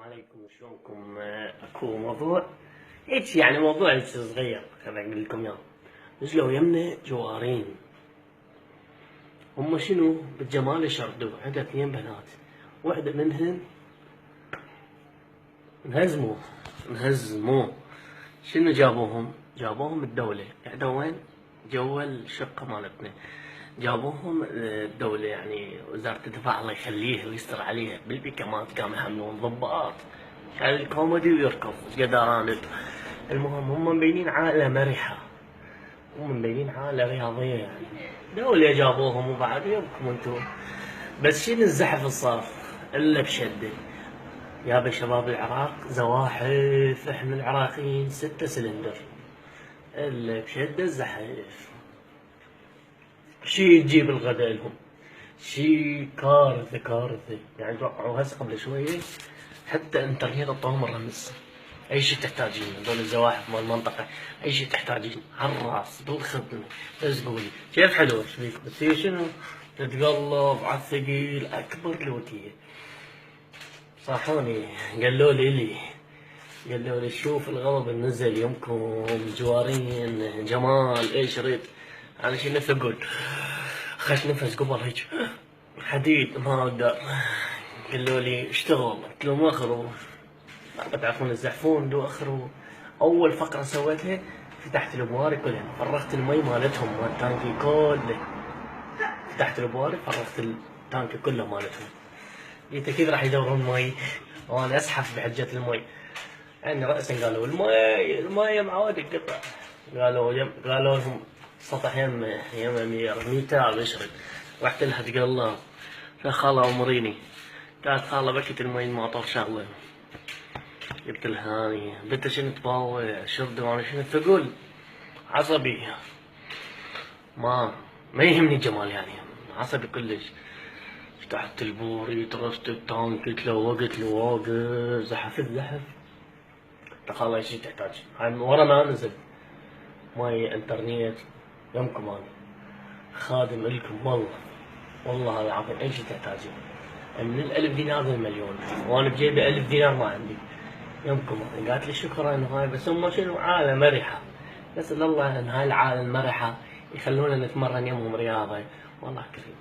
عليكم شلونكم؟ اكو موضوع هيك يعني موضوع هيك صغير خليني اقول لكم اياه. نزلوا يمنا جوارين، هم شنو بالجمال يشردوا، عنده اثنين بنات، واحدة منهن انهزموا. شنو جابوهم الدولة. احنا وين؟ جوا الشقة مالتنا. جابوهم الدولة، يعني وزارة الدفاع الله يخليها ويستر عليها، بالبيكامات كانوا يحملون ضباط، كان الكوميدي ويركض قدران. المهم هم مبينين عائلة مرحة، هم مبينين عائلة رياضية يعني. دولة جابوهم وبعد يبكم انتو. بس شنو الزحف الصار الا بشدة. يا شباب العراق زواحف، احنا العراقيين 6 سلندر الا بشدة الزحف. شي تجيب الغداء لهم، شي كارثة يعني. توقعوا هسه قبل شوية حتى انترنت اعطوهم الرمز. اي شيء تحتاجين هذول الزواحف مال المنطقة، اي شيء تحتاجين على الراس بالخدمة. بس قولي كيف حلو ايش بيك؟ بس هي شنو تتقلب على الثقيل اكبر لوتية. صاحوني قالوا لي شوف الغضب نزل يمكم جوارين جمال ايش ريت. انا شي ثقل، اخذت نفس قبل هيك حديد ما اقدر. قالوا لي اشتغل، قلت لهم اخروا ما تعرفون الزحفون دو اخروا. اول فقره سويتها فتحت الابواري كلها، فرغت المي مالتهم مال التانكي كله. فتحت الابواري فرغت التانكي كله مالتهم. قلت اكيد راح يدورون مي وانا اسحف بحجه المي. يعني راسا قالوا المي معود القطع. قالوا لهم سطح يم ميتار يشرب. رحت لها تقلب، يا خاله امريني. قالت خاله بكت المي الماطور شغله. قلت لها هاني بنت شنو تباوع شرد وانا شنو تقول عصبي. ما يهمني الجمال يعني، عصبي كلش. فتحت البوري ترست التانك تلوقت لواقف زحف. خلاص ايش تحتاج؟ هاي ورا ما نزل ماي انترنت يمكم انا خادم لكم والله العظيم اي شيء تحتاجين. من ال1000 دينار للمليون، وانا بجيبي 1000 دينار ما عندي. يمكم قالت لي شكرا هاي. بس هم شنو عالم مرحة، نسأل الله ان هاي العالم مرحة يخلونا نتمرن يمهم رياضة. والله كريم.